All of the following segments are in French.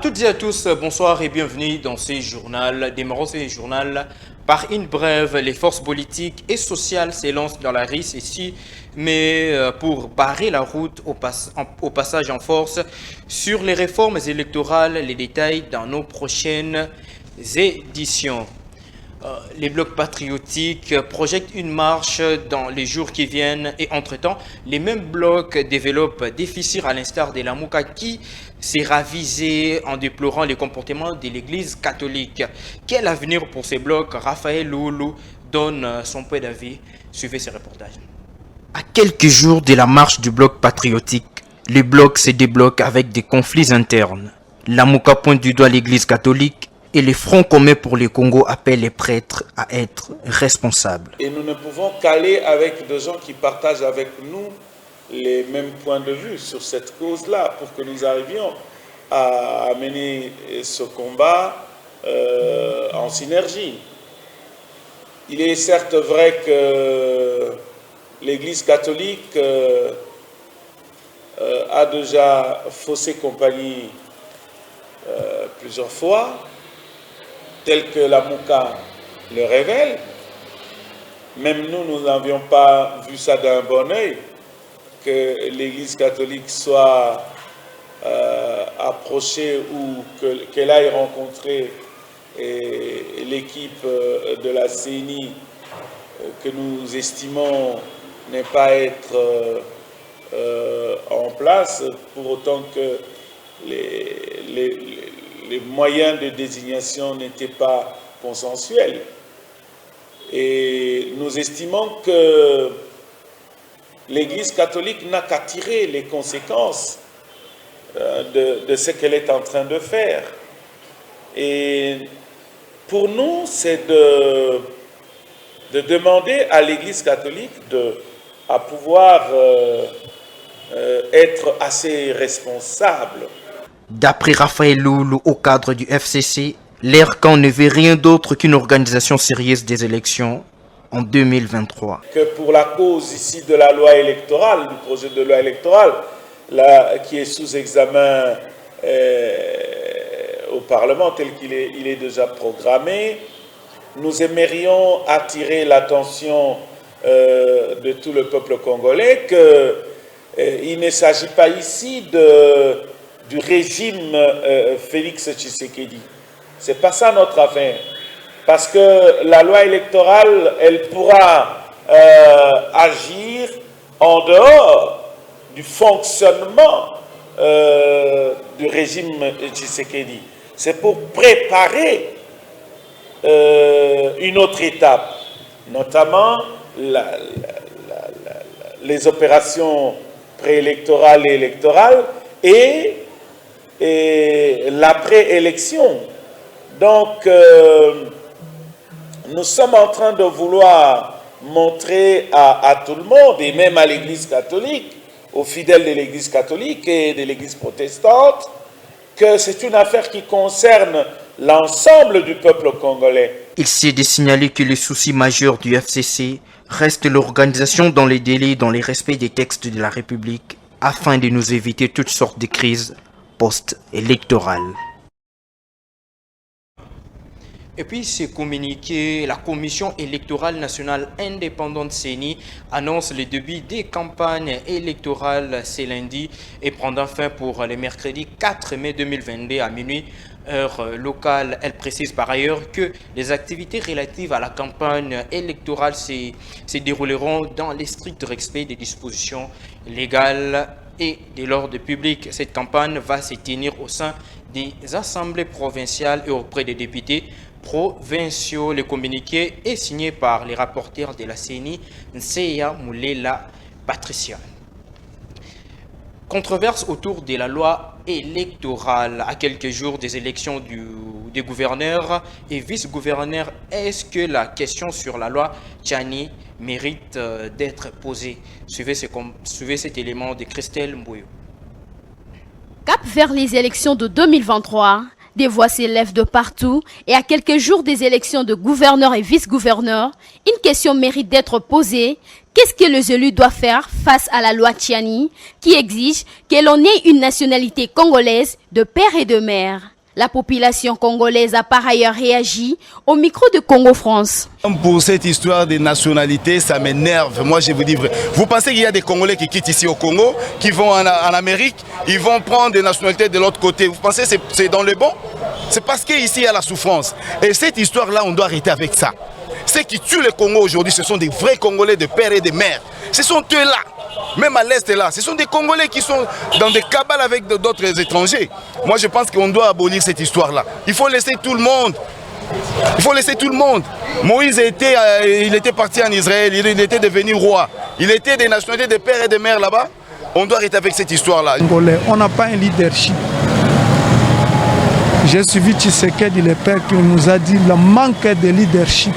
toutes et à tous, bonsoir et bienvenue dans ce journal. Démarrons ce journal par une brève. Les forces politiques et sociales s'élancent dans la RIS ici, mais pour barrer la route au passage en force sur les réformes électorales. Les détails dans nos prochaines éditions. Les blocs patriotiques projettent une marche dans les jours qui viennent et entre-temps, les mêmes blocs développent des fissures à l'instar de la Mouka qui s'est ravisé en déplorant les comportements de l'Église catholique. Quel avenir pour ces blocs? Raphaël Loulou donne son point d'avis. Suivez ce reportage. À quelques jours de la marche du bloc patriotique, les blocs se débloquent avec des conflits internes. La Mouka pointe du doigt l'Église catholique et les Fronts communs pour le Congo appellent les prêtres à être responsables. Et nous ne pouvons qu'aller avec des gens qui partagent avec nous les mêmes points de vue sur cette cause-là pour que nous arrivions à mener ce combat en synergie. Il est certes vrai que l'Église catholique a déjà faussé compagnie plusieurs fois, tel que la Mouka le révèle. Même nous n'avions pas vu ça d'un bon œil, que l'Église catholique soit approchée ou qu'elle aille rencontrer l'équipe de la CENI que nous estimons ne pas être en place, pour autant que les moyens de désignation n'étaient pas consensuels. Et nous estimons que l'Église catholique n'a qu'à tirer les conséquences de ce qu'elle est en train de faire. Et pour nous, c'est de demander à l'Église catholique à pouvoir être assez responsable. D'après Raphaël Loulou, au cadre du FCC, l'ERCAN ne veut rien d'autre qu'une organisation sérieuse des élections en 2023. Que pour la cause ici de la loi électorale, du projet de loi électorale, qui est sous examen au Parlement tel qu'il est déjà programmé, nous aimerions attirer l'attention de tout le peuple congolais qu'il ne s'agit pas ici du régime Félix Tshisekedi. Ce n'est pas ça notre affaire. Parce que la loi électorale, elle pourra agir en dehors du fonctionnement du régime Tshisekedi. C'est pour préparer une autre étape, notamment les opérations préélectorales et électorales et l'après-élection. Donc, nous sommes en train de vouloir montrer à tout le monde, et même à l'Église catholique, aux fidèles de l'Église catholique et de l'Église protestante, que c'est une affaire qui concerne l'ensemble du peuple congolais. Il s'est de signaler que le souci majeur du FCC reste l'organisation dans les délais, dans le respect des textes de la République, afin de nous éviter toutes sortes de crises post-électorales. Et puis, c'est communiqué, la Commission électorale nationale indépendante CENI annonce le début des campagnes électorales ce lundi et prendra fin pour le mercredi 4 mai 2022 à minuit, heure locale. Elle précise par ailleurs que les activités relatives à la campagne électorale se dérouleront dans le strict respect des dispositions légales et de l'ordre public. Cette campagne va se tenir au sein des assemblées provinciales et auprès des députés provinciaux. Le communiqué est signé par les rapporteurs de la CENI, Nseya Moulela Patricia. Controverse autour de la loi électorale à quelques jours des élections des gouverneurs et vice-gouverneurs. Est-ce que la question sur la loi Tchani mérite d'être posée? Suivez cet élément de Christelle Mbouyo. Cap vers les élections de 2023, des voix s'élèvent de partout et à quelques jours des élections de gouverneurs et vice-gouverneurs, une question mérite d'être posée. Qu'est-ce que les élus doivent faire face à la loi Tchiani qui exige que l'on ait une nationalité congolaise de père et de mère? La population congolaise a par ailleurs réagi au micro de Congo France. Pour cette histoire de nationalité, ça m'énerve. Moi, je vous dis vrai. Vous pensez qu'il y a des Congolais qui quittent ici au Congo, qui vont en Amérique, ils vont prendre des nationalités de l'autre côté. Vous pensez que c'est dans le bon? C'est parce qu'ici, il y a la souffrance. Et cette histoire-là, on doit arrêter avec ça. Ceux qui tuent le Congo aujourd'hui, ce sont des vrais Congolais de père et de mère. Ce sont eux-là. Même à l'Est là, ce sont des Congolais qui sont dans des cabales avec d'autres étrangers. Moi je pense qu'on doit abolir cette histoire-là. Il faut laisser tout le monde. Il faut laisser tout le monde. Moïse il était parti en Israël, il était devenu roi. Il était des nationalités de père et de mère là-bas. On doit arrêter avec cette histoire-là. On n'a pas un leadership. J'ai suivi Tshisekedi, le père, qui nous a dit le manque de leadership.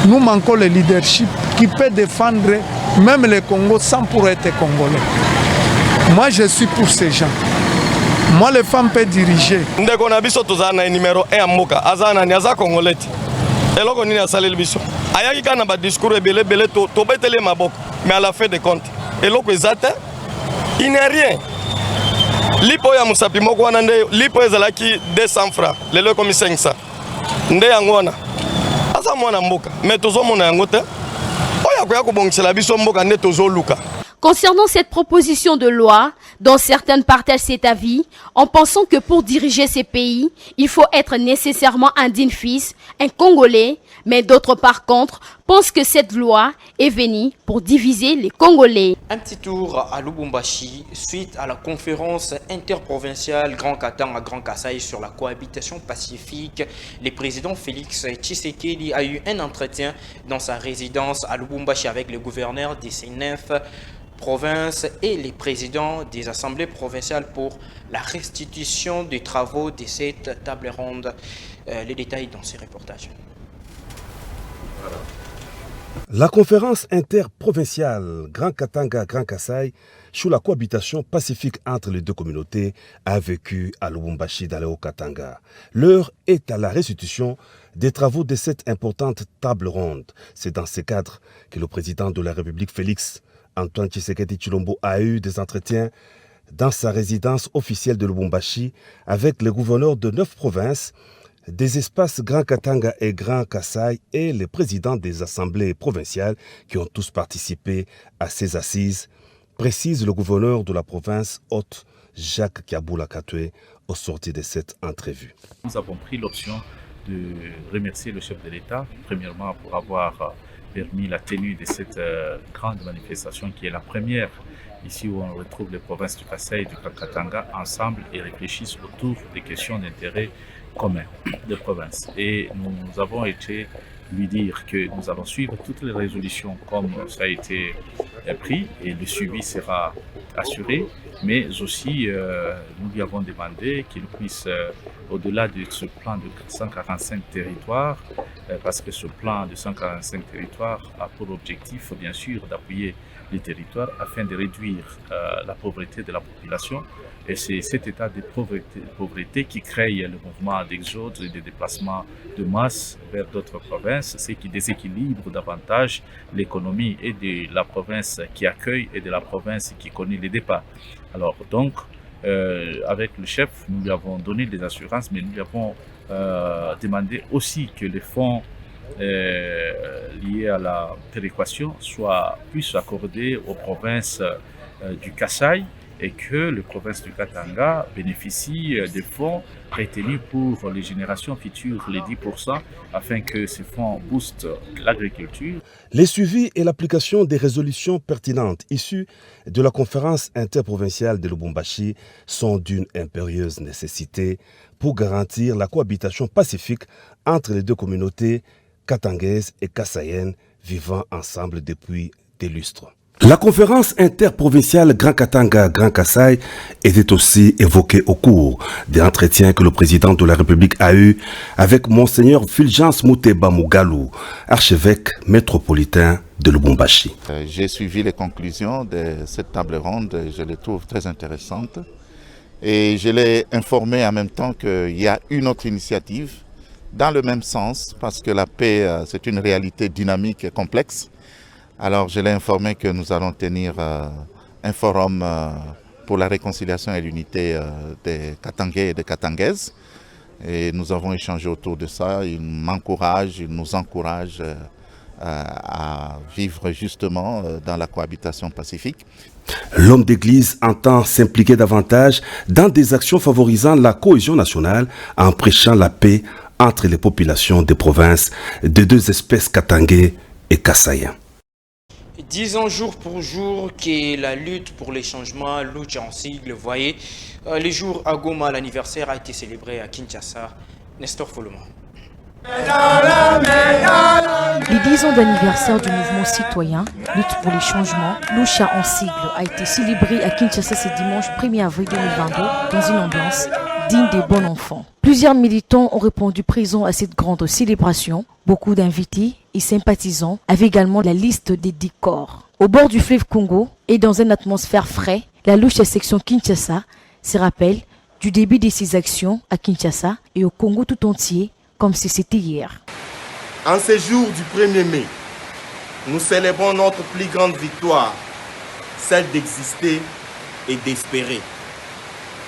Nous manquons le leadership qui peut défendre même le Congo sans pour être congolais. Moi, je suis pour ces gens. Moi, les femmes peuvent diriger. Ndeko na biso tozana numéro 1 amoka azana ni aza congolais. Eloko nini asaleli biso. Ayaki kana ba discours ebele to betele maboko. Mais à la fin de compte, eloko ezata il n'est rien. Lipo ya musapi moko wana nde lipo ezalaki 200 francs. Lelo komi 500. Nde yango wana. Asa mwana mboka. Mais tozomona yango te. Concernant cette proposition de loi, dont certaines partagent cet avis, en pensant que pour diriger ces pays, il faut être nécessairement un digne fils, un Congolais, mais d'autres par contre pensent que cette loi est venue pour diviser les Congolais. Un petit tour à Lubumbashi suite à la conférence interprovinciale Grand Katanga Grand Kasaï sur la cohabitation pacifique. Le président Félix Tshisekedi a eu un entretien dans sa résidence à Lubumbashi avec le gouverneur des C9 provinces et les présidents des assemblées provinciales pour la restitution des travaux de cette table ronde. Les détails dans ces reportages. La conférence interprovinciale Grand Katanga Grand Kasaï sur la cohabitation pacifique entre les deux communautés a vécu à Lubumbashi dans le Haut-Katanga. L'heure est à la restitution des travaux de cette importante table ronde. C'est dans ce cadre que le président de la République Félix Antoine Tshisekedi Tshilombo a eu des entretiens dans sa résidence officielle de Lubumbashi avec les gouverneurs de 9 provinces, des espaces Grand Katanga et Grand Kasaï et les présidents des assemblées provinciales qui ont tous participé à ces assises, précise le gouverneur de la province haute, Jacques Kiaboula Katoué, au sorti de cette entrevue. Nous avons pris l'option de remercier le chef de l'État, premièrement pour avoir permis la tenue de cette grande manifestation qui est la première ici où on retrouve les provinces du Kasaï et du Grand Katanga ensemble et réfléchissent autour des questions d'intérêt commun des provinces. Et nous avons été lui dire que nous allons suivre toutes les résolutions comme ça a été pris et le suivi sera assuré, mais aussi nous lui avons demandé qu'il puisse, au-delà de ce plan de 145 territoires, parce que ce plan de 145 territoires a pour objectif bien sûr d'appuyer les territoires afin de réduire la pauvreté de la population. Et c'est cet état de pauvreté qui crée le mouvement d'exode et de déplacement de masse vers d'autres provinces, ce qui déséquilibre davantage l'économie et de la province qui accueille et de la province qui connaît les départs. Alors donc, avec le chef, nous lui avons donné des assurances, mais nous lui avons demandé aussi que les fonds liés à la péréquation puissent accordés aux provinces du Kasaï et que les provinces du Katanga bénéficient des fonds retenus pour les générations futures, les 10%, afin que ces fonds boostent l'agriculture. Les suivis et l'application des résolutions pertinentes issues de la conférence interprovinciale de Lubumbashi sont d'une impérieuse nécessité pour garantir la cohabitation pacifique entre les deux communautés katangaises et kassaïennes vivant ensemble depuis des lustres. La conférence interprovinciale Grand Katanga Grand Kasaï était aussi évoquée au cours des entretiens que le président de la République a eu avec Monseigneur Fulgence Mouteba Mougalou, archevêque métropolitain de Lubumbashi. J'ai suivi les conclusions de cette table ronde, je les trouve très intéressantes et je l'ai informé en même temps qu'il y a une autre initiative dans le même sens parce que la paix c'est une réalité dynamique et complexe. Alors je l'ai informé que nous allons tenir un forum pour la réconciliation et l'unité des Katangais et des Katangaises. Et nous avons échangé autour de ça. Il m'encourage, il nous encourage à vivre justement dans la cohabitation pacifique. L'homme d'église entend s'impliquer davantage dans des actions favorisant la cohésion nationale en prêchant la paix entre les populations des provinces des deux espèces katangais et kassaïens. 10 ans jour pour jour que la lutte pour les changements, lutte en sigle, voyez, les jours à Goma, l'anniversaire a été célébré à Kinshasa. Nestor Foloma. Les 10 ans d'anniversaire du mouvement citoyen Lutte pour les changements, Lucha en sigle, a été célébré à Kinshasa ce dimanche 1er avril 2022 dans une ambiance digne des bons enfants. Plusieurs militants ont répondu présents à cette grande célébration. Beaucoup d'invités et sympathisants avaient également la liste des décors. Au bord du fleuve Congo et dans une atmosphère fraîche, la Lucha section Kinshasa se rappelle du début de ses actions à Kinshasa et au Congo tout entier, comme si c'était hier. En ce jour du 1er mai, nous célébrons notre plus grande victoire, celle d'exister et d'espérer.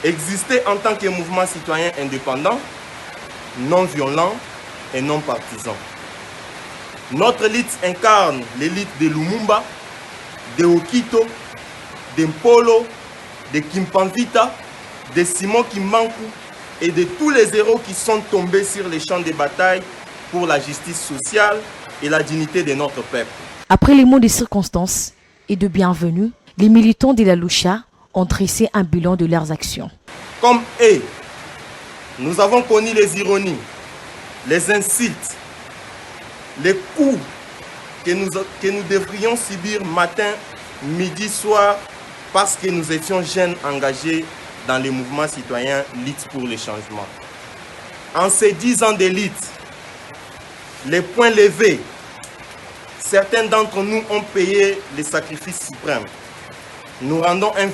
Exister en tant que mouvement citoyen indépendant, non violent et non partisan. Notre élite incarne l'élite de Lumumba, de Okito, de Mpolo, de Kimpanvita, de Simon Kimbangu et de tous les héros qui sont tombés sur les champs de bataille pour la justice sociale et la dignité de notre peuple. Après les mots de circonstance et de bienvenue, les militants de la Lucha ont dressé un bilan de leurs actions. Comme eux, nous avons connu les ironies, les insultes, les coups que nous devrions subir matin, midi, soir, parce que nous étions jeunes engagés dans les mouvements citoyens Lutte pour les changements. En ces 10 ans d'élite, les points levés, certains d'entre nous ont payé les sacrifices suprêmes. Nous rendons un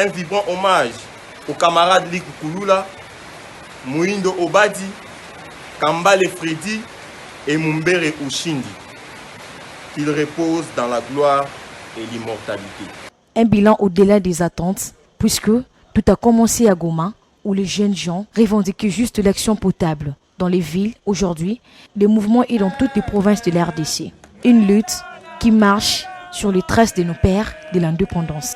vibrant hommage aux camarades Liku Kulula, Mouindo Obadi, Kambale Freddy et Mumbere Ushindi. Qu'ils reposent dans la gloire et l'immortalité. Un bilan au-delà des attentes, puisque tout a commencé à Goma, où les jeunes gens revendiquaient juste l'action potable. Dans les villes, aujourd'hui, le mouvement est dans toutes les provinces de la RDC. Une lutte qui marche sur les traces de nos pères de l'indépendance.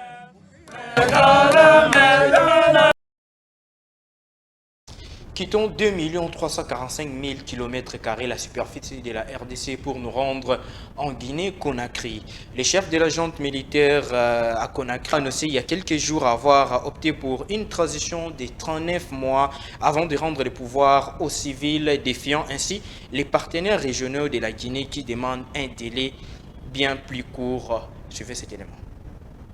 Quittons 2 345 000 km² la superficie de la RDC pour nous rendre en Guinée-Conakry. Les chefs de la junte militaire à Conakry ont annoncé il y a quelques jours avoir opté pour une transition de 39 mois avant de rendre le pouvoir aux civils, défiant ainsi les partenaires régionaux de la Guinée qui demandent un délai bien plus court. Suivez cet élément.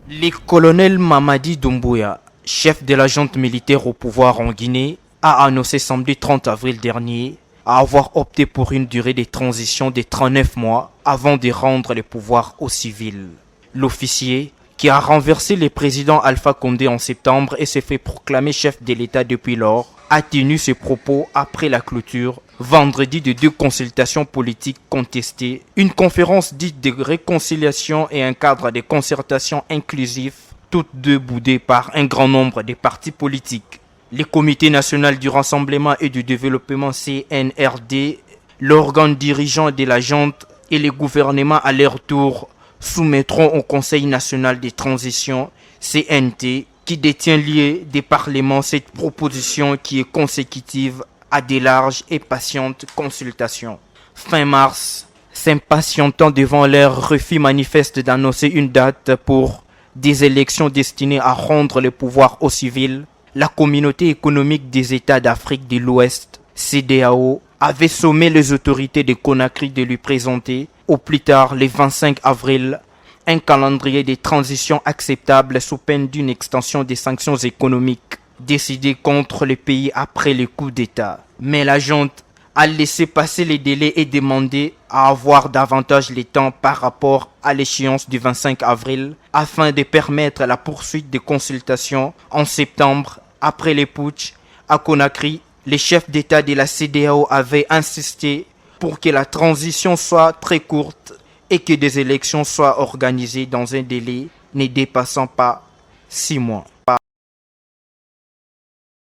Le colonel Mamadi Doumbouya, chef de la junte militaire au pouvoir en Guinée, a annoncé samedi 30 avril dernier avoir opté pour une durée de transition de 39 mois avant de rendre le pouvoir aux civils. L'officier, qui a renversé le président Alpha Condé en septembre et s'est fait proclamer chef de l'État depuis lors, a tenu ses propos après la clôture vendredi de 2 consultations politiques contestées, une conférence dite de réconciliation et un cadre de concertation inclusif, toutes deux boudées par un grand nombre de partis politiques. Le Comité national du rassemblement et du développement CNRD, l'organe dirigeant de la junte et le gouvernement à leur tour soumettront au Conseil national de transition CNT qui détient lié des parlements cette proposition qui est consécutive à des larges et patientes consultations. Fin mars, s'impatientant devant leur refus manifeste d'annoncer une date pour des élections destinées à rendre le pouvoir aux civils, la communauté économique des États d'Afrique de l'Ouest, CEDEAO, avait sommé les autorités de Conakry de lui présenter, au plus tard le 25 avril, un calendrier de transition acceptable sous peine d'une extension des sanctions économiques décidées contre le pays après le coup d'État. Mais la junte a laissé passer les délais et demandé à avoir davantage le temps par rapport à l'échéance du 25 avril afin de permettre la poursuite des consultations en septembre. Après les putsch à Conakry, les chefs d'État de la CEDEAO avaient insisté pour que la transition soit très courte et que des élections soient organisées dans un délai ne dépassant pas 6 mois.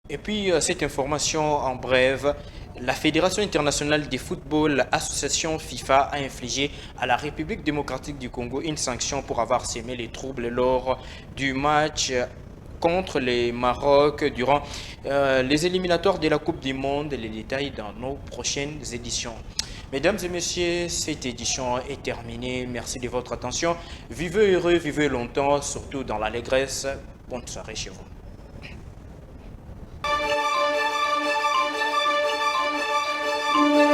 Et puis, cette information en bref, la Fédération internationale de football, association FIFA, a infligé à la République démocratique du Congo une sanction pour avoir sémé les troubles lors du match contre le Maroc durant les éliminatoires de la Coupe du Monde. Les détails dans nos prochaines éditions. Mesdames et messieurs, cette édition est terminée. Merci de votre attention. Vivez heureux, vivez longtemps, surtout dans l'allégresse. Bonne soirée chez vous. Thank you.